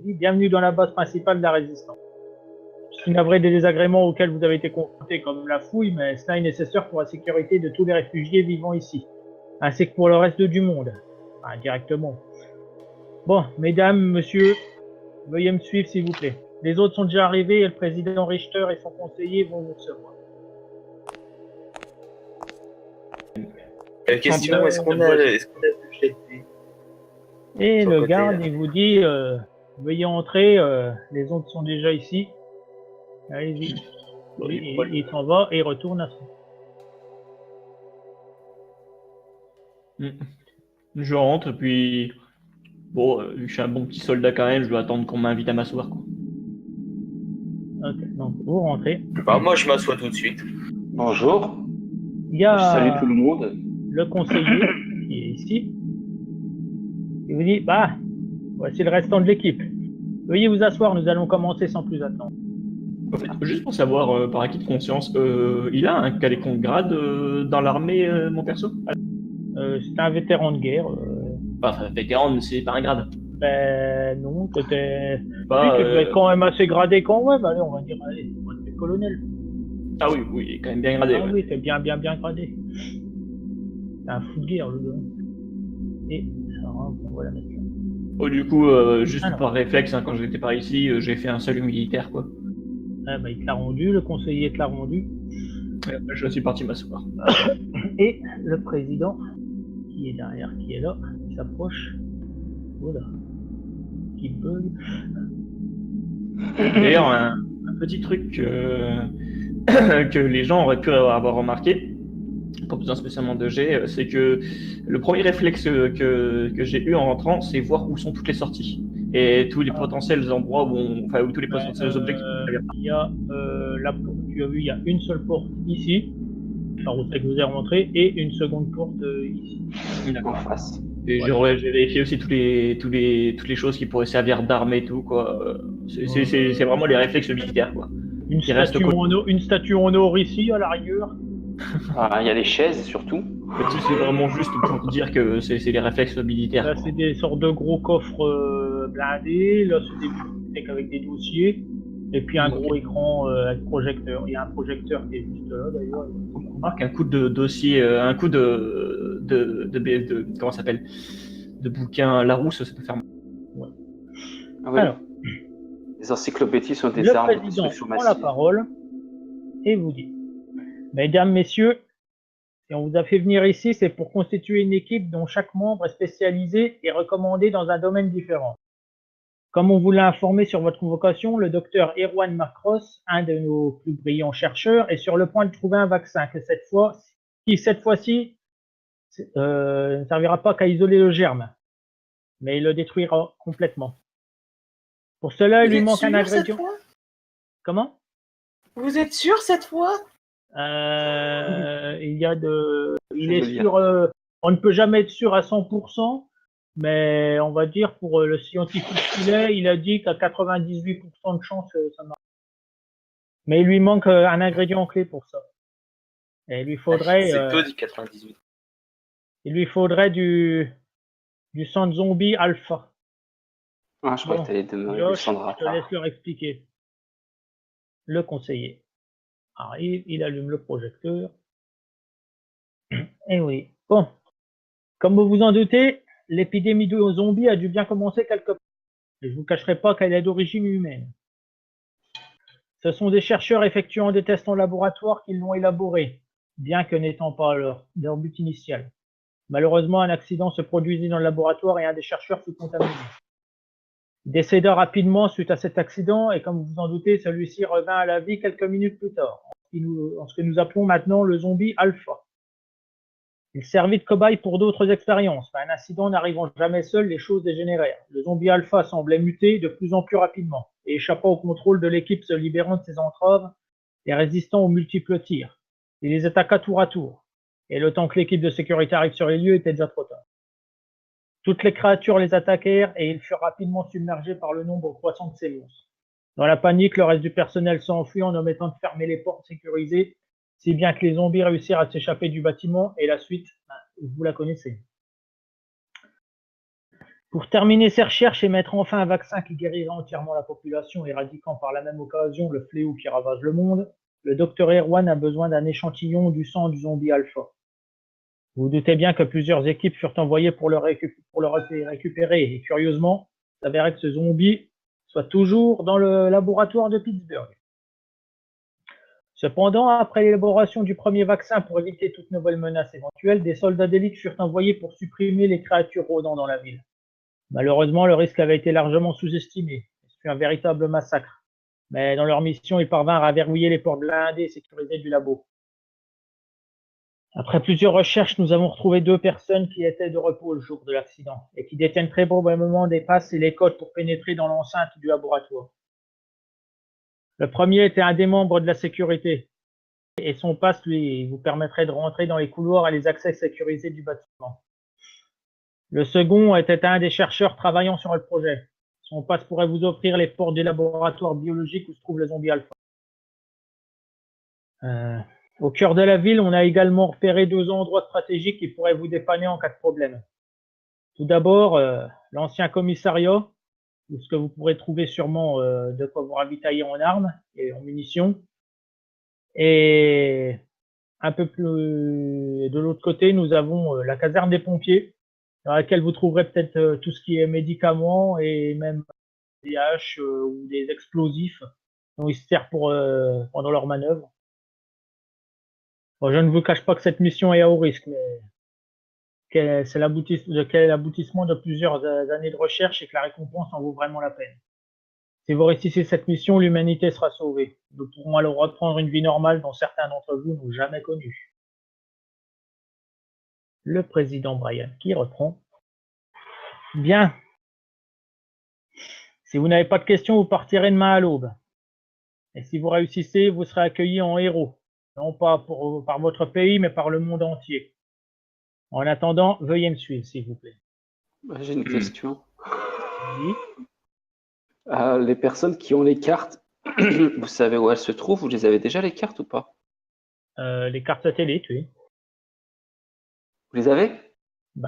dit, bienvenue dans la base principale de la résistance. Je suis navré des désagréments auxquels vous avez été confrontés, comme la fouille, mais cela est nécessaire pour la sécurité de tous les réfugiés vivant ici, ainsi que pour le reste du monde, enfin, directement. Bon, mesdames, messieurs, veuillez me suivre s'il vous plaît. Les autres sont déjà arrivés et le président Richter et son conseiller vont vous recevoir. Question, est-ce qu'on a vu cette vue? Et Son le côté, garde, là. il vous dit, veuillez entrer, les autres sont déjà ici. Allez-y. Et il s'en va et il retourne à son. Je rentre, puis bon, vu que je suis un bon petit soldat quand même, je dois attendre qu'on m'invite à m'asseoir, quoi. Ok, donc vous rentrez. Bah, moi, je m'assois tout de suite. Bonjour, Il y je salue a tout le monde. le conseiller qui est ici. Il vous dit, bah, voici le restant de l'équipe. Veuillez vous asseoir, nous allons commencer sans plus attendre. En fait, juste pour savoir, par acquis de conscience, il a un quelconque grade dans l'armée, mon perso? C'est un vétéran de guerre. Enfin, vétéran, mais c'est pas un grade. Ben non, c'était. Pas, Oui, tu devais être quand même assez gradé quand même. Allez, on va dire, allez, on va dire colonel. Ah oui, oui, il est quand même bien gradé. Ah Ouais. oui, c'est bien gradé. C'est un fou de guerre, le gars. Et ça, on va la mettre là. Oh, du coup, juste Alors. par réflexe, hein, quand j'étais par ici, j'ai fait un salut militaire, quoi. Ah, bah, il te l'a rendu, le conseiller te l'a rendu. Et après, je suis parti m'asseoir. Et le président, qui est derrière, qui est là, qui s'approche. Voilà. Qui bug. D'ailleurs, un petit truc que les gens auraient pu avoir remarqué, pas besoin spécialement de jet, c'est que le premier réflexe que j'ai eu en rentrant, c'est voir où sont toutes les sorties et tous les potentiels endroits où tous les potentiels objets. Il y a tu as vu, il y a une seule porte ici, par où c'est que vous êtes rentré, et une seconde porte ici. En face. Et j'ai vérifié aussi toutes les choses qui pourraient servir d'armes et tout, quoi. C'est vraiment les réflexes militaires, quoi. Une statue en or ici, à la rigueur. Ah, il y a des chaises surtout. En fait, c'est vraiment juste pour dire que c'est les réflexes militaires. Là, Quoi. c'est des sortes de gros coffres blindés. Là, c'est des bibliothèques avec des dossiers. Et puis un gros écran avec projecteur. Il y a un projecteur qui est juste là, d'ailleurs. On remarque un coup de dossier, un coup de comment ça s'appelle, de bouquin Larousse, ça peut faire mal. Ouais. Ah oui. Alors, les encyclopédies sont des le armes de président destruction prend la massive. parole et vous dit, mesdames, messieurs, si on vous a fait venir ici, c'est pour constituer une équipe dont chaque membre est spécialisé et recommandé dans un domaine différent. Comme on vous l'a informé sur votre convocation, le docteur Erwan Macross, un de nos plus brillants chercheurs, est sur le point de trouver un vaccin qui cette fois-ci ne servira pas qu'à isoler le germe, mais il le détruira complètement. Pour cela, il lui manque un ingrédient. Comment? Vous êtes sûr cette fois? Il est sûr, on ne peut jamais être sûr à 100%, mais on va dire pour le scientifique qu'il est, il a dit qu'à 98% de chance, ça marche. Mais il lui manque un ingrédient clé pour ça. Et il lui faudrait. C'est peu dit 98. Il lui faudrait du sang de zombie alpha. Ah, je crois que tu allais descendre à je te laisse leur expliquer. Le conseiller arrive, il allume le projecteur. Et oui. Bon. Comme vous vous en doutez, l'épidémie de zombies a dû bien commencer quelque part. Et je ne vous cacherai pas qu'elle est d'origine humaine. Ce sont des chercheurs effectuant des tests en laboratoire qui l'ont élaboré, bien que n'étant pas leur but initial. Malheureusement, un accident se produisit dans le laboratoire et un des chercheurs fut contaminé. Il décéda rapidement suite à cet accident et comme vous vous en doutez, celui-ci revint à la vie quelques minutes plus tard, en ce que nous appelons maintenant le zombie alpha. Il servit de cobaye pour d'autres expériences, mais un incident n'arrivant jamais seul, les choses dégénérèrent. Le zombie alpha semblait muter de plus en plus rapidement et échappa au contrôle de l'équipe se libérant de ses entraves et résistant aux multiples tirs. Il les attaqua tour à tour, et le temps que l'équipe de sécurité arrive sur les lieux était déjà trop tard. Toutes les créatures les attaquèrent et ils furent rapidement submergés par le nombre croissant de ces monstres. Dans la panique, le reste du personnel s'enfuit en omettant de fermer les portes sécurisées, si bien que les zombies réussirent à s'échapper du bâtiment et la suite, vous la connaissez. Pour terminer ses recherches et mettre enfin un vaccin qui guérira entièrement la population, éradiquant par la même occasion le fléau qui ravage le monde, le docteur Erwan a besoin d'un échantillon du sang du zombie alpha. Vous vous doutez bien que plusieurs équipes furent envoyées pour le récupérer, et curieusement, il s'avérait que ce zombie soit toujours dans le laboratoire de Pittsburgh. Cependant, après l'élaboration du premier vaccin pour éviter toute nouvelle menace éventuelle, des soldats d'élite furent envoyés pour supprimer les créatures rôdant dans la ville. Malheureusement, le risque avait été largement sous-estimé. Ce fut un véritable massacre. Mais dans leur mission, ils parvinrent à verrouiller les portes blindées et sécurisées du labo. Après plusieurs recherches, nous avons retrouvé 2 personnes qui étaient de repos le jour de l'accident et qui détiennent très probablement des passes et les codes pour pénétrer dans l'enceinte du laboratoire. Le premier était un des membres de la sécurité et son passe lui vous permettrait de rentrer dans les couloirs et les accès sécurisés du bâtiment. Le second était un des chercheurs travaillant sur le projet. Son passe pourrait vous offrir les portes du laboratoire biologique où se trouve le zombie alpha. Au cœur de la ville, on a également repéré 2 endroits stratégiques qui pourraient vous dépanner en cas de problème. Tout d'abord, l'ancien commissariat, où ce que vous pourrez trouver sûrement de quoi vous ravitailler en armes et en munitions. Et un peu plus de l'autre côté, nous avons la caserne des pompiers, dans laquelle vous trouverez peut-être tout ce qui est médicaments et même des haches ou des explosifs dont ils se servent pendant leur manœuvre. Bon, je ne vous cache pas que cette mission est à haut risque, mais c'est l'aboutissement de plusieurs années de recherche et que la récompense en vaut vraiment la peine. Si vous réussissez cette mission, l'humanité sera sauvée. Nous pourrons alors reprendre une vie normale dont certains d'entre vous n'ont jamais connue. Le président Brian qui reprend. Bien. Si vous n'avez pas de questions, vous partirez demain à l'aube. Et si vous réussissez, vous serez accueillis en héros. Non pas par votre pays, mais par le monde entier. En attendant, veuillez me suivre, s'il vous plaît. J'ai une question. Oui. Les personnes qui ont les cartes, vous savez où elles se trouvent? Vous les avez déjà, les cartes, ou pas? Les cartes satellites, oui. Vous les avez?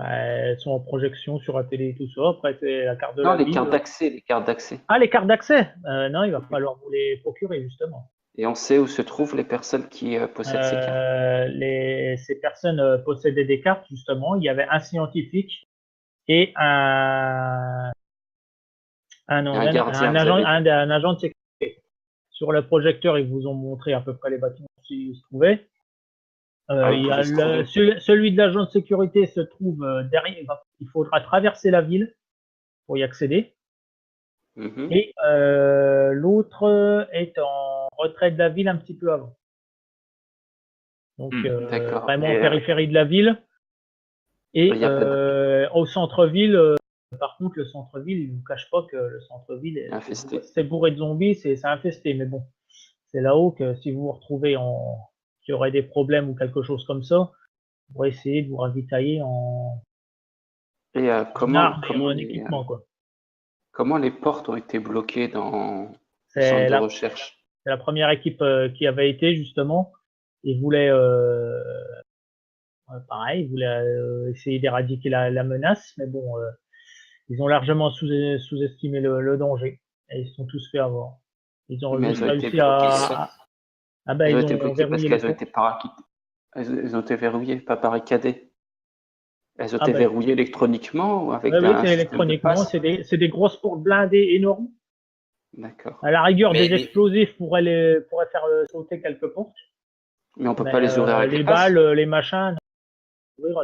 Elles sont en projection sur la télé et tout ça. Après, c'est la carte de Non, la les ville. cartes d'accès, les cartes d'accès. Ah, les cartes d'accès non, il va falloir vous les procurer, justement. Et on sait où se trouvent les personnes qui possèdent ces cartes. Ces personnes possédaient des cartes, justement. Il y avait un scientifique et un agent de sécurité. Sur le projecteur, ils vous ont montré à peu près les bâtiments qui se trouvaient. Celui de l'agent de sécurité se trouve derrière. Il faudra traverser la ville pour y accéder. Mhm. Et l'autre est en retrait de la ville un petit peu avant. Donc vraiment en périphérie de la ville. Et au centre-ville, par contre, le centre-ville, il ne vous cache pas que le centre-ville c'est bourré de zombies, c'est infesté. Mais bon, c'est là-haut que si vous vous retrouvez qu'il y aurait des problèmes ou quelque chose comme ça, vous pourrez essayer de vous ravitailler en équipement, quoi. Comment les portes ont été bloquées dans le centre de recherche? C'est la première équipe qui avait été, justement. Ils voulaient ils voulaient essayer d'éradiquer la menace, mais bon, ils ont largement sous-estimé le danger. Et ils se sont tous fait avoir. Ils ont réussi à... Ils ont été bloqués parce qu'elles ont été elles ont été verrouillées, pas barricadées. Elles ont été verrouillées électroniquement ou avec oui, c'est électroniquement. C'est des grosses portes blindées énormes. D'accord. À la rigueur, des explosifs pourraient faire sauter quelques portes. Mais on peut pas les ouvrir avec les balles, les machins.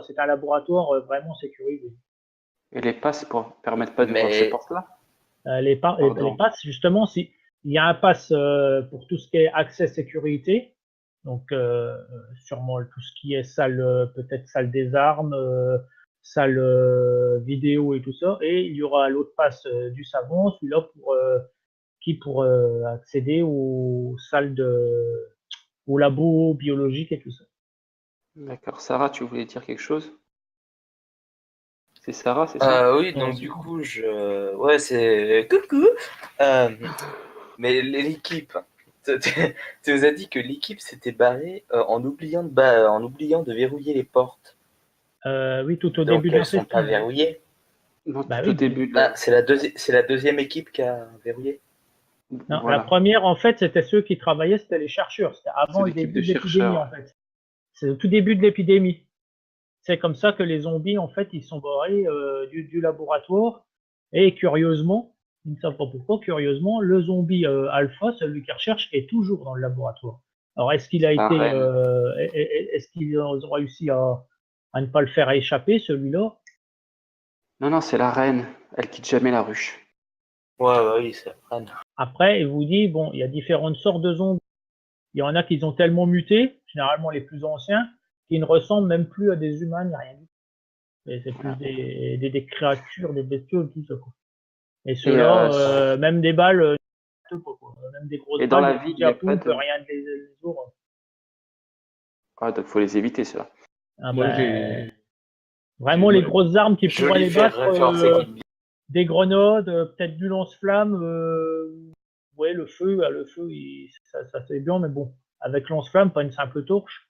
C'est un laboratoire vraiment sécurisé. Et les passes permettent pas d'ouvrir ces portes-là? Les passes, justement, il y a un pass pour tout ce qui est accès sécurité. Donc, sûrement tout ce qui est salle, peut-être salle des armes, salle vidéo et tout ça. Et il y aura l'autre pass du savon, celui-là pour accéder aux salles au labo biologique et tout ça. D'accord. Sarah, tu voulais dire quelque chose? C'est Sarah, c'est ça? Oui, donc du coup, ouais, c'est... Coucou mais l'équipe... Tu nous as dit que l'équipe s'était barrée en oubliant de verrouiller les portes. Oui, tout au donc début elles ne sont pas verrouillées. Non, Bah tout au oui. début de Ah, c'est la deuxième équipe qui a verrouillé. Non, Voilà. la première, en fait, c'était ceux qui travaillaient, c'était les chercheurs. C'était avant C'est le l'équipe début de de l'épidémie, chercheurs. en fait. C'est le tout début de l'épidémie. C'est comme ça que les zombies, en fait, ils sont barrés du laboratoire. Et curieusement, ils ne savent pas pourquoi, curieusement, le zombie alpha, celui qui recherche, est toujours dans le laboratoire. Alors, est-ce qu'il a C'est un été, renne. est-ce qu'ils ont réussi à ne pas le faire échapper, celui-là? Non, c'est la reine. Elle quitte jamais la ruche. Ouais, oui, c'est vrai. Après, il vous dit, bon, il y a différentes sortes de zombies. Il y en a qui ont tellement muté, généralement les plus anciens, qui ne ressemblent même plus à des humains ni rien du tout. Et c'est plus Voilà. des créatures, des bestioles, tout ça, quoi. Et Et, ceux-là, même des balles, quoi. Même des grosses et dans balles, la des ville, fusils il n'y à a pas pompe, de. rien de les aura. Ah, donc faut les éviter, ceux-là. Ah Moi, ben, j'ai. vraiment les grosses armes qui pourraient Joli les faire battre, référence à Guinby. des grenades, peut-être du lance-flamme, ouais, le feu, ça c'est bien, mais bon, avec lance-flamme, pas une simple torche.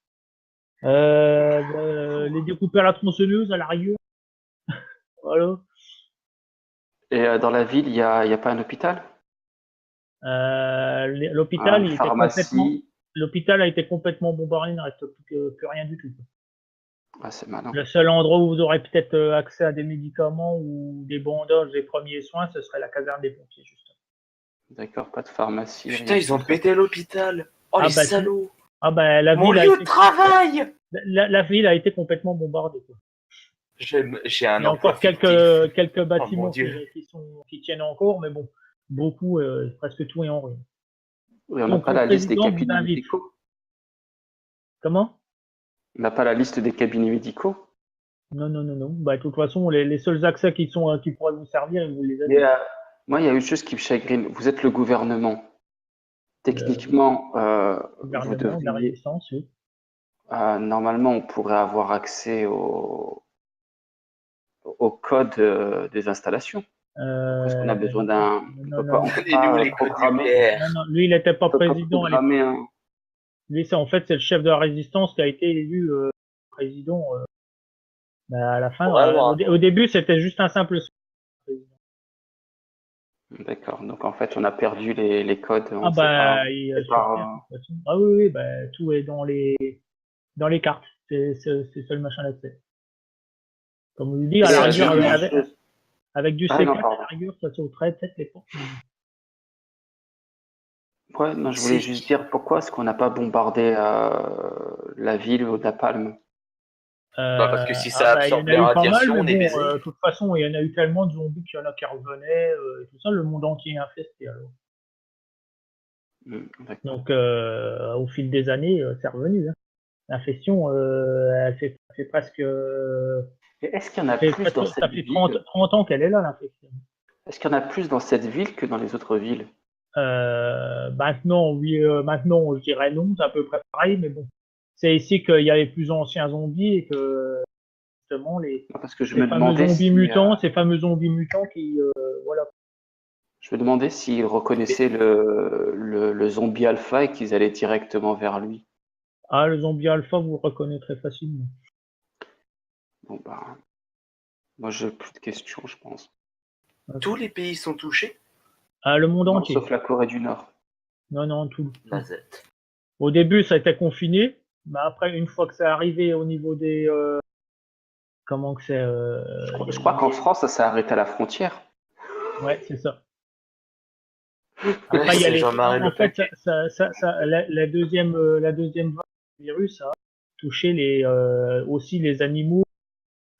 Les découper à la tronçonneuse, à la rigueur. Voilà. Et dans la ville, il y a pas un hôpital? L'hôpital, Une pharmacie? l'hôpital a été complètement bombardé, il ne reste plus rien du tout. Ah, c'est malin. Le seul endroit où vous aurez peut-être accès à des médicaments ou des bandages, des premiers soins, ce serait la caserne des pompiers, justement. D'accord, pas de pharmacie, Putain, rien ils ont tout ça. pété l'hôpital. Oh, Ah les bah, salauds. la Mon ville a lieu de été, travail. la ville a été complètement bombardée, quoi. J'ai un Il y a emploi encore fictif. quelques Oh mon bâtiments Dieu. qui tiennent encore, mais bon, beaucoup, presque tout est en ruine. Oui, on n'a Donc, pas le la liste des président vous cabinets invite. médicaux. Comment? On n'a pas la liste des cabinets médicaux. Non. Bah, de toute façon, les seuls accès qui pourraient vous servir, vous les Mais avez. moi, il y a une chose qui me chagrine. Vous êtes le gouvernement. Le Techniquement, vous gouvernement de la devriez. résistance, oui. Normalement, on pourrait avoir accès au code des installations. Pourquoi est-ce qu'on a besoin d'un. Non. On peut Donnez-nous pas les codes programmer. Non, nucléaires. non, lui, il n'était pas On peut pas président à l'époque. programmer un. Lui, en fait, c'est le chef de la résistance qui a été élu président à la fin. Ouais, bon, Au début, c'était juste un simple président. D'accord. Donc en fait, on a perdu les codes. Ah On sait pas. bah, C'est sur Terre, par. de toute façon. Ah oui, bah, tout est dans les cartes. C'est ça le machin d'accès. Comme vous le dites, à la Et rigueur, j'ai vu une chose. avec du Ah C4, non, à la pardon. rigueur, ça sauterait peut-être les portes. Ouais, non, je voulais juste dire pourquoi est-ce qu'on n'a pas bombardé la ville au napalm? Bah, parce que si ça Bah, il y absorbe en a les eu pas mal, radiations, mais on est bon, baisé. de toute façon, il y en a eu tellement de zombies qu'il y en a qui revenaient, et tout ça, le monde entier est infesté, alors. D'accord. Donc, au fil des années, c'est revenu, hein. L'infection, elle fait presque, Et est-ce qu'il y en a plus dans ça cette fait ville? 30 ans qu'elle est là, l'infection. Est-ce qu'il y en a plus dans cette ville que dans les autres villes? Maintenant, oui, maintenant, je dirais non, c'est à peu près pareil, mais bon. C'est ici qu'il y a les plus anciens zombies et que, justement, Non, parce que je me demandais ces fameux zombies mutants qui, voilà. je me demandais s'ils reconnaissaient le zombie alpha et qu'ils allaient directement vers lui. Ah, le zombie alpha, vous le reconnaîtrez facilement. Bon bah, moi j'ai plus de questions, je pense. Tous les pays sont touchés. Ah, le monde Non, entier. sauf la Corée du Nord. Non, tout. Nazette. Au début, ça a été confiné, mais après, une fois que c'est arrivé au niveau des, comment que c'est, Je crois qu'en France, ça s'est arrêté à la frontière. ouais, c'est ça. Ouais, Après, il y a c'est Jean-Marie en Le fait, Pen. la deuxième vague du virus a touché aussi les animaux,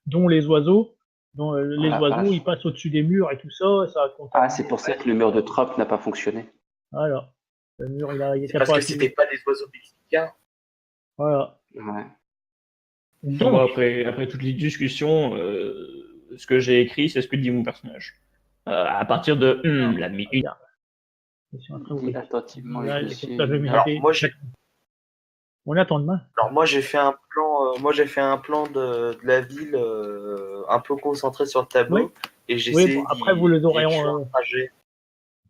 dont les oiseaux. Dont Oh les la oiseaux, vache. ils passent au-dessus des murs et tout ça, ça a Ah, contaminé. c'est pour ça que le mur de Trump n'a pas fonctionné. Voilà. Le mur, il C'est était parce pas que assez. c'était pas des oiseaux mexicains. Voilà. Ouais. Enfin, moi, Donc, après toutes les discussions, ce que j'ai écrit, c'est ce que dit mon personnage. À partir de la on va une. dire, je suis en train de Dis vous attentivement là, les et comme ça, je vais dossiers. Alors m'éviter. moi On attend demain. j'ai fait un plan. Moi j'ai fait un plan de la ville un peu concentré sur le tableau Oui. et Oui, j'essaie bon, après, vous les d'y aurez écrire un trajet.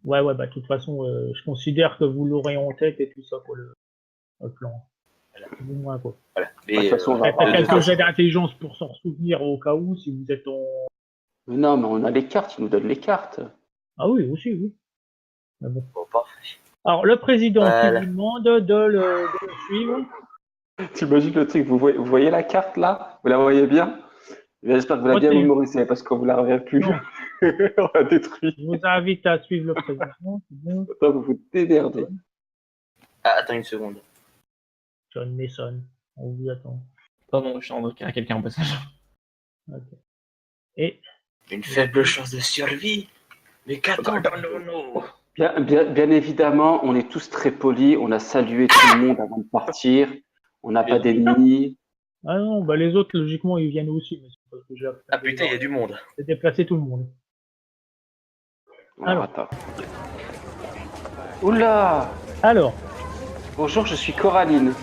ouais, bah, de toute façon, je considère que vous l'aurez en tête et tout ça pour le plan. Voilà. Plus ou moins, quoi. Voilà. De toute Mais façon, on va Faites pas de quelques toute jets façon, d'intelligence pour s'en souvenir au cas où, si vous êtes Non, mais on a les cartes, il nous donne les cartes. Ah oui, aussi, oui. Mais bon. Bon, parfait. Alors, le président Voilà. qui vous demande de le suivre. T'imagines le truc, vous voyez la carte là? Vous la voyez bien? J'espère que vous l'avez bien Retenez. mémorisée parce qu'on vous la reverra plus. Non. On l'a détruit. Je vous invite à suivre le président. C'est bon. Attends, vous vous démerdez. Ah, attends une seconde. John Mason, on vous attend. Pardon, je suis en train de créer quelqu'un en passage. Ok. Et Une faible chance de survie. Mais qu'attends Bien évidemment, on est tous très polis. On a salué tout le monde avant de partir. On n'a pas d'ennemis. ah non, bah les autres logiquement ils viennent aussi, mais c'est parce que j'ai Ah putain, il y a du monde. j'ai déplacé tout le monde. Alors, attends. Oula! Alors, Bonjour, je suis Coraline.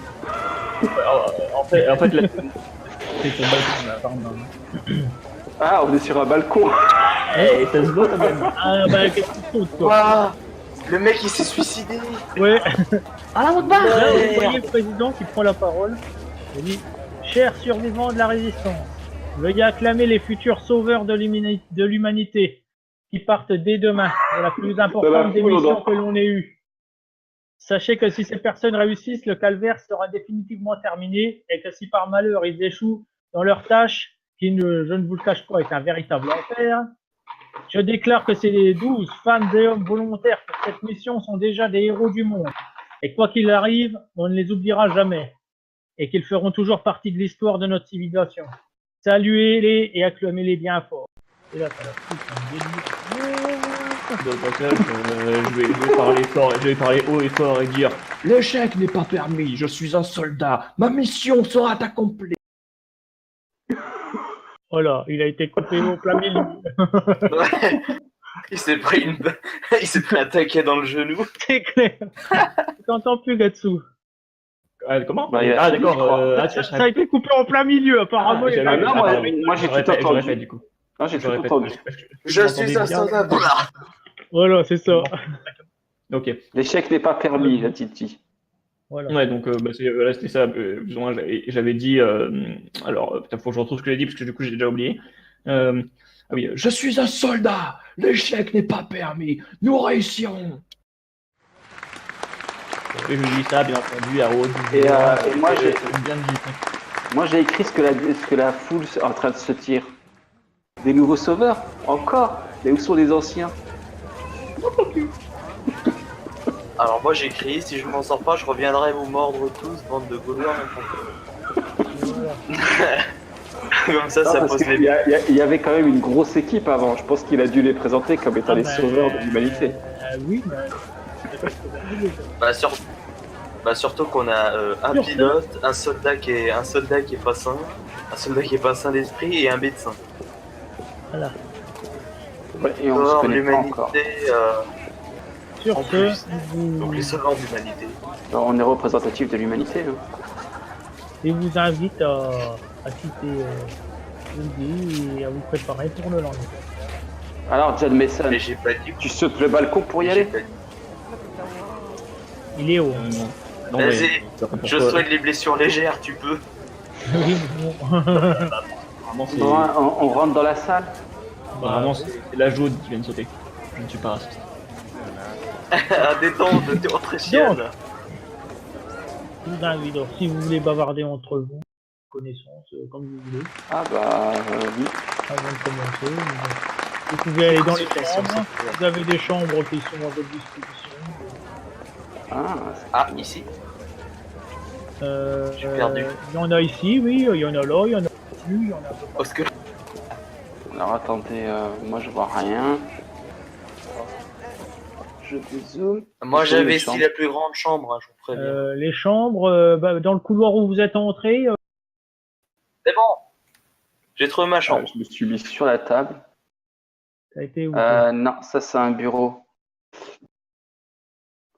En fait là, c'est ton balcon là, pardon. Ah, on est sur un balcon. Eh, ça se voit quand même. ah bah qu'est-ce que tu sautes, toi? Waouh, le mec il s'est suicidé. Ouais. Ah la barre Là, vous Ouais. voyez le président qui prend la parole. Il dit chers survivants de la résistance, veuillez acclamer les futurs sauveurs de l'humanité qui partent dès demain pour la plus importante des missions que l'on ait eue. Sachez que si ces personnes réussissent, le calvaire sera définitivement terminé et que si par malheur ils échouent dans leur tâche, qui je ne vous le cache pas est un véritable enfer, je déclare que ces 12 femmes et hommes volontaires pour cette mission sont déjà des héros du monde. Et quoi qu'il arrive, on ne les oubliera jamais. Et qu'ils feront toujours partie de l'histoire de notre civilisation. Saluez-les et acclamez-les bien fort. Et là, ça la fout, un délire. Dans le passage, je vais parler haut et fort et dire l'échec n'est pas permis, je suis un soldat, ma mission sera accomplie. Voilà, il a été coupé au plein milieu. Ouais. Il s'est pris un taquet dans le genou. C'est clair. Tu t'entends plus, Gatsu. Comment Bah, il a Ah fini, d'accord, je crois. Ça a été coupé en plein milieu, apparemment. Ah, il y a j'avais- eu- non, moi, je j'ai tout répète, entendu. du coup. Non, j'ai Je tout répète, entendu. Je suis un soldat. Voilà, c'est ça. Ok. L'échec n'est pas permis, a dit. Voilà. Ouais, donc voilà, c'était ça. Plus ou moins, j'avais dit. Alors, peut-être faut que je retrouve ce que j'ai dit parce que du coup, j'ai déjà oublié. Ah oui, je suis un soldat. L'échec n'est pas permis. Nous réussirons. Et je dis ça, bien entendu, à haute Et voix. moi, j'ai bien dit. moi, j'ai écrit ce que la foule est en train de se dire. Des nouveaux sauveurs? Encore? Mais où sont les anciens? Alors moi j'écris, si je m'en sors pas, je reviendrai vous mordre tous, bande de Gaulois. Comme ça, Non, ça parce pose qu'il les... il y avait quand même une grosse équipe avant. Je pense qu'il a dû les présenter comme étant les sauveurs de l'humanité. Oui, mais. Surtout qu'on a un Sur pilote, un soldat qui est pas sain, un soldat qui est pas sain d'esprit et un médecin. Voilà. Ouais, et on se Sauveurs de connaît pas encore. l'humanité, Sur En ce, plus. vous... donc les sauveurs de l'humanité. Alors, on est représentatif de l'humanité. Hein. je vous invite à quitter l'idée et à vous préparer pour le lendemain. Alors, John Mason, Mais j'ai pas dit. tu sautes le balcon pour y J'ai aller? pas dit. Il est haut. Non. Non, Vas-y, mais, pourquoi- je soigne les blessures légères, tu peux. Oui, mais bon. Vraiment, c'est Bon, on rentre dans la salle. vraiment, c'est la jaune qui vient de sauter. Je ne suis pas raciste. À détente, t'es autrichienne. Je vous invite, donc, si vous voulez bavarder entre vous, connaissances, comme vous voulez, Ah bah oui. avant de commencer. Vous pouvez aller dans les chambres. Vous avez des chambres qui sont à votre disposition. Ah, ici. J'ai perdu. Il y en a ici, oui, il y en a là, il y en a plus, il y en a un peu partout. Parce que Alors attendez, moi je vois rien. Je dézoome. moi Où sont les j'avais chambres ici la plus grande chambre, hein, je vous préviens. Les chambres, dans le couloir où vous êtes entré, C'est bon. J'ai trouvé ma chambre. Je me suis mis sur la table. ça a été où Non, ça c'est un bureau.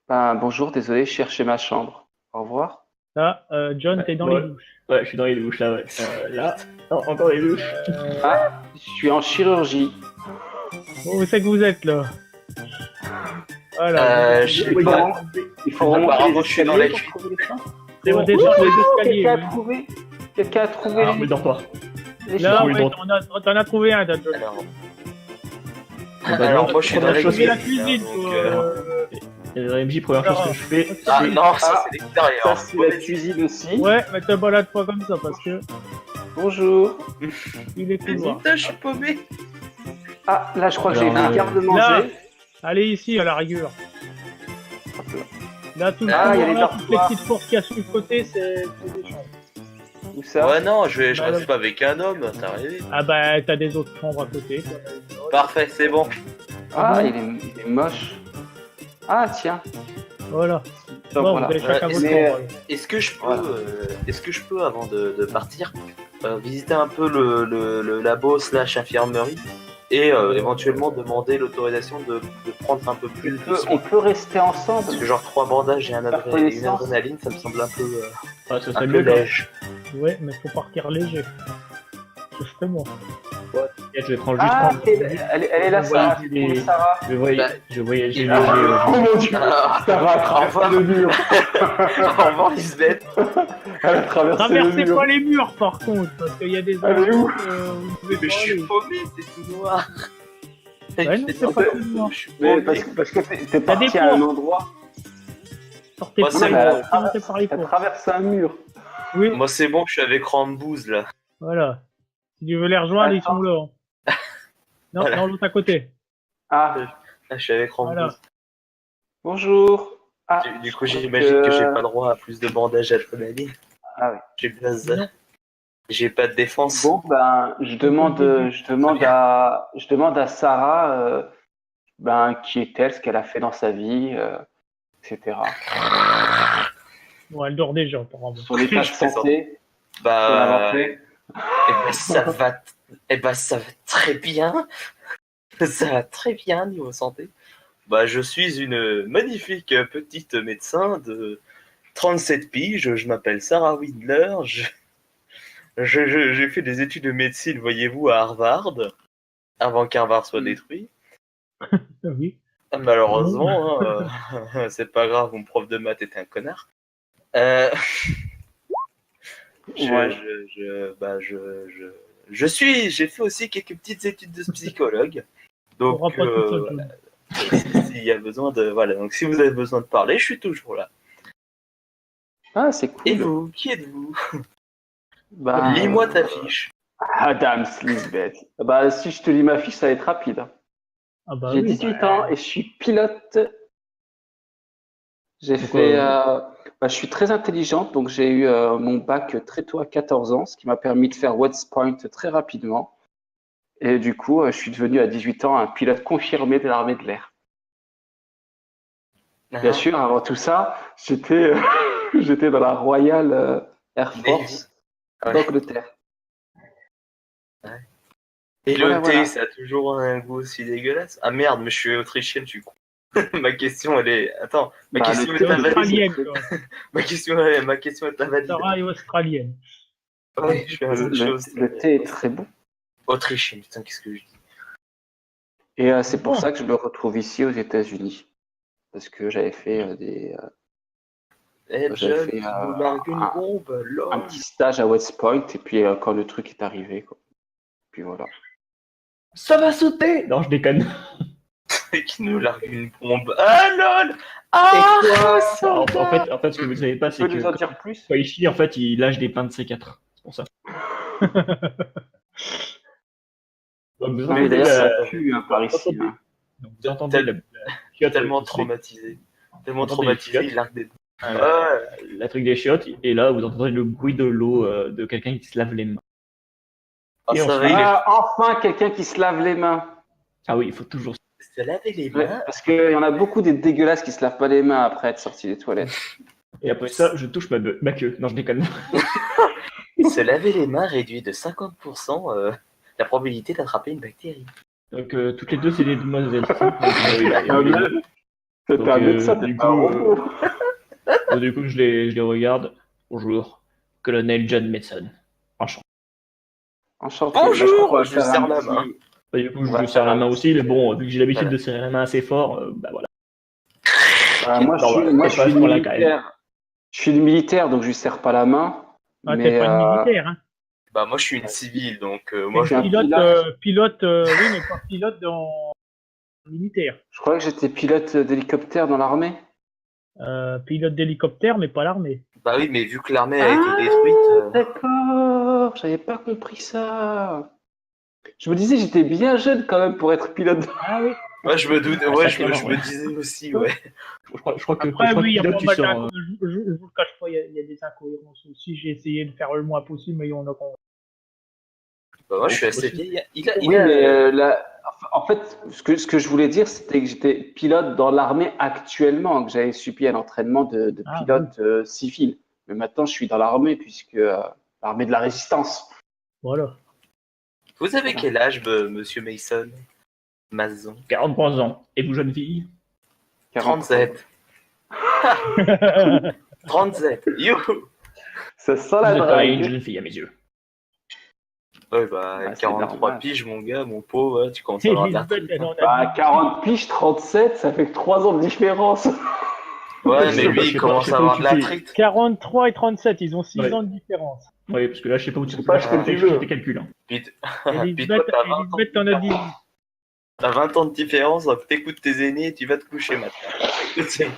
Ben, bonjour, désolé, je cherchais ma chambre. Au revoir. Là, John, t'es dans Ouais. les douches. Ouais, je suis dans les douches là. Ouais. Là, non, encore les douches. Je suis en chirurgie. Où c'est que vous êtes là? Voilà. Je sais Oui, pas. non. Il faut remonter Apparemment, les je suis dans la escaliers cuite. pour trouver les chambres. C'est votre descente les escaliers. Quelqu'un a oui. trouvé? Quelqu'un a trouvé Ah, mais dors pas. les Là, chambres? Oui, ouais, donc. t'en as trouvé un, t'as John. Alors, Alors, moi, je suis dans la première chose C'est la cuisine, cuisine, donc, toi. Et dans MJ, première chose que je fais, Ah c'est... non, ça Ah, c'est l'extérieur. Ça, c'est la cuisine aussi. Ouais, mais te balade pas comme ça parce que Bonjour. il est couloir. Putain, je suis paumé. Ah, là, je crois que j'ai Alors, vu garde-manger. Allez ici, à la rigueur. Là, tout le Ah, couloir, il y a les là, toutes les dortoirs. petites portes qu'il y a sur le côté, c'est des chambres. Où ça? Ouais, non, je Bah, reste pas avec un homme, t'as rêvé. Ah bah, t'as des autres chambres à côté. Parfait, c'est bon. Ah, il est moche. Ah, tiens. Voilà. Donc, Bon, voilà. vous avez chacun Ouais, votre mais- chambre. Est-ce que je peux, Voilà. avant de partir, visiter un peu le labo / infirmerie et éventuellement demander l'autorisation de prendre un peu plus de On peut rester ensemble. Parce que genre 3 bandages et une connaissance. adrénaline, ça me semble un peu, Ah, ça un serait peu mieux quand léger. Ouais, mais faut partir léger. Justement. je vais prendre juste... Ah, un- elle est là, Sarah. Et- Sarah. Je voyage, Bah, je voyageais il- léger. Oh mon dieu. Ah, Sarah a au revoir. traversé le mur. Au revoir Lisbeth. Elle a traversé le Traversez mur. pas les murs par contre, parce qu'il y a des Elle est où où vous pouvez Mais pas je suis aller. paumé, c'est tout noir. Ouais, non, c'est pas tout noir. Je suis Mais paumé. parce que t'es T'as parti des à un portes. endroit. Sortez Moi, par c'est les bon. portes, sortez par les Elle portes. traverse un mur. Oui, Moi c'est bon, je suis avec Rambouz là. voilà. Si tu veux les rejoindre, ils Attends. sont là. Non, Voilà. non, l'autre à côté. Ah, Là, je suis avec Rambouz. Voilà. bonjour. Ah, Du coup, je crois j'imagine que j'ai pas droit à plus de bandages à l'adrénaline. Ah oui. Non. J'ai pas de défense. Bon, ben, je demande à Sarah, qui est-elle, ce qu'elle a fait dans sa vie, etc. Bon, elle dort déjà, apparemment. Son état de Je fais ça. santé, son Bah, avancée. ça va très bien. Ça va très bien niveau santé. Bah, je suis une magnifique petite médecin de 37 piges. Je m'appelle Sarah Windler. J'ai fait des études de médecine, voyez-vous, à Harvard, avant qu'Harvard soit détruit. Ah oui. Malheureusement, hein, c'est pas grave, mon prof de maths était un connard. Euh, Ouais. j'ai fait aussi quelques petites études de psychologue. On aura Donc, pas tout ça, tout. s'il y a besoin de, voilà. Donc, si vous avez besoin de parler, je suis toujours là. Ah, c'est cool. Et vous, qui êtes-vous? Bah, Lis-moi ta fiche. Adams, Lisbeth. Bah, si je te lis ma fiche, ça va être rapide. Ah bah J'ai oui, 18 bah, ans et je suis pilote. J'ai Pourquoi, fait. Je suis très intelligente, donc j'ai eu mon bac très tôt à 14 ans, ce qui m'a permis de faire West Point très rapidement. Et du coup, je suis devenu à 18 ans un pilote confirmé de l'armée de l'air. Bien sûr, avant tout ça, j'étais j'étais dans la Royal Air Force Ouais. d'Angleterre. Et Voilà, le thé, voilà. ça a toujours un goût aussi dégueulasse. Ah merde, mais je suis autrichienne, du coup. Ma question, elle est. Attends, ma Bah, question le est c'est thé, invalide. australienne, quoi. Ma question est invalide. Sarah est australienne. Ouais, je suis un autre chose. Le thé est très bon. Autrichienne, putain, qu'est-ce que je dis? Et c'est pour Bon. ça que je me retrouve ici aux États-Unis. Parce que j'avais fait Eh, J'ai John, fait, tu nous largues une bombe, un lol. petit stage à West Point. Et puis, quand le truc est arrivé, quoi. Puis voilà. Ça va sauter! Non, je déconne. Et qui nous largue une bombe. Ah, lol! Ah! En fait, ce que vous ne savez pas, Tu c'est peux nous en que dire plus? quand il chie, en fait, il lâche des pains de C4. C'est pour ça. Donc, vous Mais entendez d'ailleurs, la- ça pue par ici. Hein. donc, vous entendez la chiotte, Tellement qui se fait- traumatisé. Tellement Entendez les traumatisé, chiottes. il largue des bombes. la truc des chiottes, et là, vous entendez le bruit de l'eau de quelqu'un qui se lave les mains. Ah, Et ça on va, il est... Enfin, quelqu'un qui se lave les mains. Ah oui, il faut toujours. se laver les Ouais, mains. parce qu'il y en a beaucoup des dégueulasses qui se lavent pas les mains après être sortis des toilettes. Et après ça, je touche ma queue. Non, je déconne. Se laver les mains réduit de 50% la probabilité d'attraper une bactérie. Donc, toutes les deux, c'est des demoiselles. C'est Donc, un médecin, du c'est pas un coup, robot. Donc, du coup, je les regarde. Bonjour, colonel John Mason. Enchanté. Enchanté. Bonjour, Moi, je crois serre faire un la petit- main. Bah, du coup, je Voilà. lui serre la main aussi, mais bon, vu que j'ai l'habitude Voilà. de serrer la main assez fort, bah voilà. Moi, je Non, suis, voilà, moi, c'est je pas suis à ce point-là, quand même. militaire. Je suis militaire, donc je lui serre pas la main. Ah, mais t'es pas une militaire, hein. Bah moi je suis une civile donc Moi, moi je suis un Pilote, pilote. pilote, oui, mais pas pilote dans militaire. Je crois que j'étais pilote d'hélicoptère dans l'armée. Pilote d'hélicoptère, mais pas l'armée. Bah oui, mais vu que l'armée a été détruite. D'accord, j'avais pas compris ça. Je me disais, j'étais bien jeune quand même pour être pilote. Ah oui. Ouais, je me doute, Ah, ouais, sacrément, je me disais aussi, ouais. Je crois que Après, je crois oui, il y a pilote, pas tu mal sors, d'incohérences. Je vous le cache pas, il y a des incohérences aussi. J'ai essayé de faire le moins possible, mais il y en a quand même. Bah, moi, je suis assez aussi. vieille. Oui, mais là, en fait, ce que je voulais dire, c'était que j'étais pilote dans l'armée actuellement, que j'avais subi un entraînement de Ah, pilote civil. Mais maintenant, je suis dans l'armée, puisque l'armée de la résistance. Voilà. Vous avez quel âge, monsieur Mason 43 ans. Et vous, jeune fille 37. 37. Youhou. Ça sent Vous la êtes pas une drague. jeune fille à mes yeux. Ouais, bah, Ouais, c'est 43 normal. piges, mon gars, mon pauvre, tu commences à avoir de la Elisabeth, truc. elle en a Bah, dit. 40 piges, 37, ça fait 3 ans de différence. Ouais, Je mais sais pas, lui, je il sais commence pas à où avoir tu de la fais. trite. 43 et 37, ils ont 6 Ouais. ans de différence. Oui, parce que là, je sais pas où tu C'est pas, je fais fais du jeu. tes calculs. Hein. Puis, puis Elisabeth, toi, t'as 20 ans. Elisabeth, t'en as 18. T'as 20 ans de différence, donc t'écoutes tes aînés et tu vas te coucher maintenant. Tout de suite.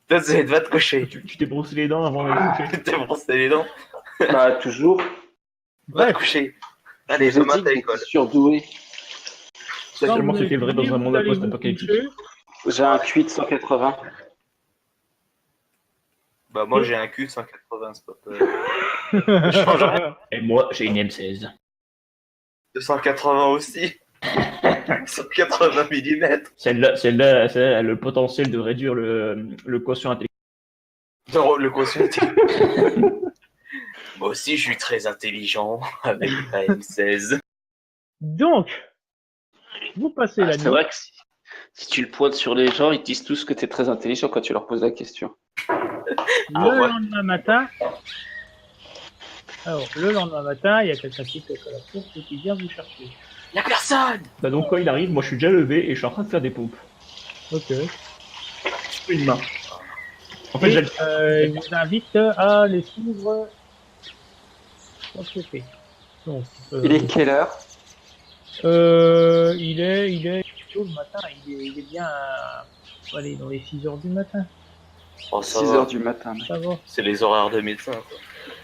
Tout de suite, va te coucher. Tu t'es brossé les dents avant d'aller te coucher. Tu t'es brossé les dents, Bah, toujours. va te Bref, coucher. Je Allez, vous ai demain dit t'as que l'école. j'étais surdoué. quand Seulement vous c'était avez vrai fini, dans un monde vous allez vous post-apocalyptique. coucher. J'ai un QI de 180. Bah, moi j'ai un cul de 180, c'est pas peur. change rien. Et moi, j'ai une M16. De 180 aussi. 180 mm. Celle-là, a le potentiel de réduire le quotient intellectuel. Non, le quotient était... Moi aussi, je suis très intelligent avec la M16. Donc, vous passez la C'est nuit. vrai que si tu le pointes sur les gens, ils disent tous que tu es très intelligent quand tu leur poses la question. Le ouais. lendemain matin, alors, le lendemain matin, il y a quelqu'un qui toque à la porte et qui vient vous chercher. Y'a personne. Bah donc quand il arrive, moi je suis déjà levé et je suis en train de faire des pompes. Ok. Une main. En fait, Et, j'ai il vous invite à les suivre. Ok. Donc, Il est quelle heure? il est tôt le matin. Il est bien allez, dans les 6 heures du matin. Oh, ça 6 va. heures du matin. Ça va. C'est les horaires de médecin. Quoi.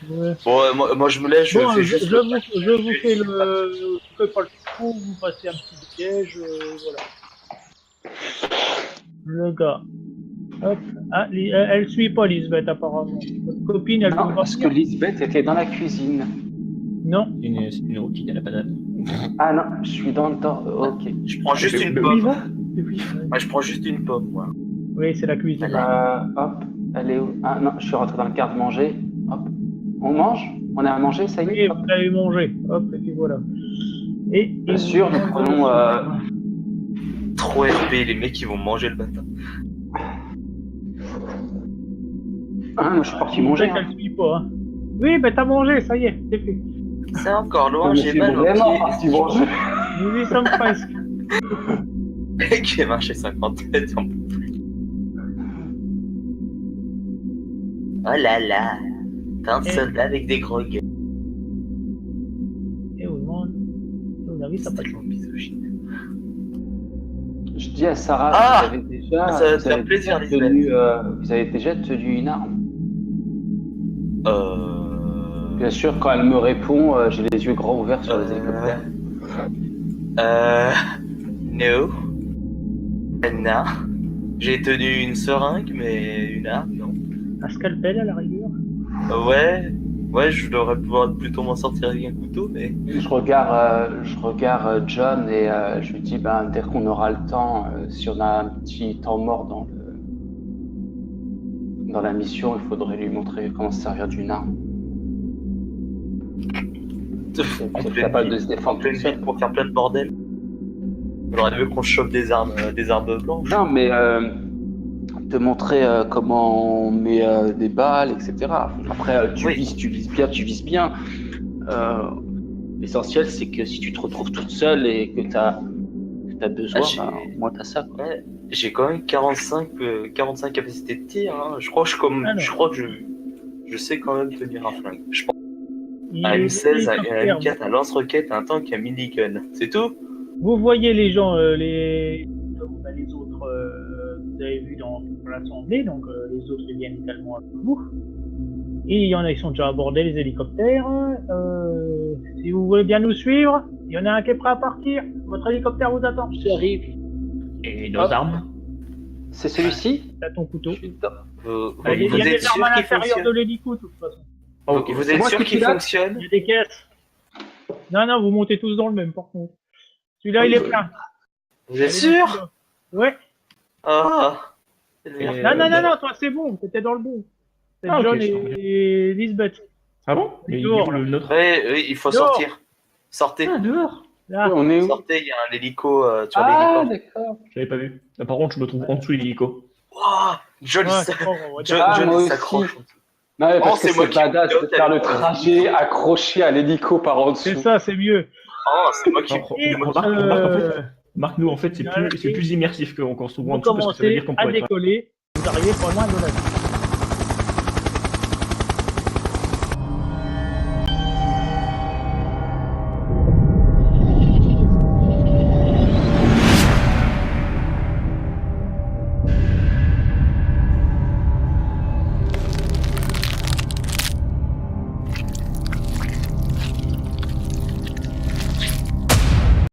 Ouais. Bon, moi je me lève, je Bon, fais juste. je vous fais le. Je fais pas le trou, vous passez un petit piège, voilà. Le gars. Hop. Ah, elle suit pas Lisbeth apparemment. Votre copine, elle Non, peut pas parce que venir. Lisbeth était dans la cuisine. Non. c'est une routine à la banane. Ah non, je suis dans le temps. Ok. Je prends juste une Mais pomme. oui. Moi, je prends juste une pomme, moi. Oui, c'est la cuisine. Hop, elle est où? Ah non, je suis rentré dans le garde-manger. Hop. On mange? On a à manger, ça y Oui, est? vous l'avez mangé. Hop, et puis voilà. Et Bien sûr, nous prenons. Trop RP, les mecs qui vont manger le matin. Ah, moi je suis parti manger. Elle suit pas. Hein. Oui, ben t'as mangé, ça y est, c'est fait. C'est encore loin, Je j'ai suis mal au vraiment pied. parti manger. Nous y sommes presque. Le mec qui a marché 50 mètres, j'en peux plus. Oh là là, plein de soldats avec des gros gueules. Et vous demande. Vous avez ça C'est pas tellement misogyne. Je dis à Sarah, Ah, vous avez déjà, ça va te vous faire avez plaisir, déjà Lisbeth. vous avez déjà tenu une arme. Euh... Bien sûr, quand elle me répond, j'ai les yeux grands ouverts sur les hélicoptères. No. Non. J'ai tenu une seringue, mais une arme, non. Un scalpel à la rigueur. Ouais, je devrais pouvoir plutôt m'en sortir avec un couteau, mais... Je regarde John et je lui dis, ben, dès qu'on aura le temps, si on a un petit temps mort dans la mission, il faudrait lui montrer comment se servir d'une arme. En C'est pleine capable de ville, se défendre en pleine tout seul. ville pour faire plein de bordel. Il aurait mieux qu'on chope des armes blanches. Non, mais te montrer comment on met des balles, etc. Après, tu vises bien. L'essentiel, c'est que si tu te retrouves toute seule et que tu as besoin, au moins tu as ça. Quoi. Ouais, j'ai quand même 45 capacités de tir. Hein. Je crois que je sais quand même tenir un flingue. Je pense à M16, à M4, à lance-roquette, un tank, à minigun. C'est tout. Vous voyez les gens, l'assemblée, donc les autres ils viennent également avec vous. Et il y en a qui sont déjà abordés, les hélicoptères. Si vous voulez bien nous suivre, il y en a un qui est prêt à partir. Votre hélicoptère vous attend. J'arrive. Et nos Hop. armes. C'est celui-ci? T'as ton couteau. Je suis dedans. Vous Il y a des êtes armes sûr à qu'il l'intérieur fonctionne de l'hélico, de toute façon. Ok. Vous C'est êtes moi sûr qui qu'il pilote fonctionne Il y a des caisses. Non, vous montez tous dans le même, par contre. Celui-là, il est plein. Vous êtes sûr Ouais. Ah Et- Non, toi, c'est bon, t'étais dans le bon. C'est Ah, ok, John je comprends. et Lisbeth. Ah bon? Mais il Dehors, est où le nôtre? Oui, il faut Dehors. sortir. Sortez, Ah, dehors. Là, On est où? sortez, il y a un hélico sur Ah, l'hélico. d'accord. J'avais pas vu. Là, par contre, je me trouve en dessous de l'hélico. Wow, John, ouais, il c'est s'a- bon, on va dire. John, Ah, John, moi il aussi. s'accroche. Non, mais parce Oh, que c'est moi c'est qui badass de pilote, faire le alors. trajet accroché à l'hélico par en C'est dessous. ça, c'est mieux. Oh, c'est moi qui. Alors, Et, remarque, en fait, euh, Marc, nous, en fait, c'est et- plus immersif qu'on se trouve en vous dessous parce que ça veut commencez dire qu'on à pourrait être. décoller. Vous arrivez pas loin de la ville.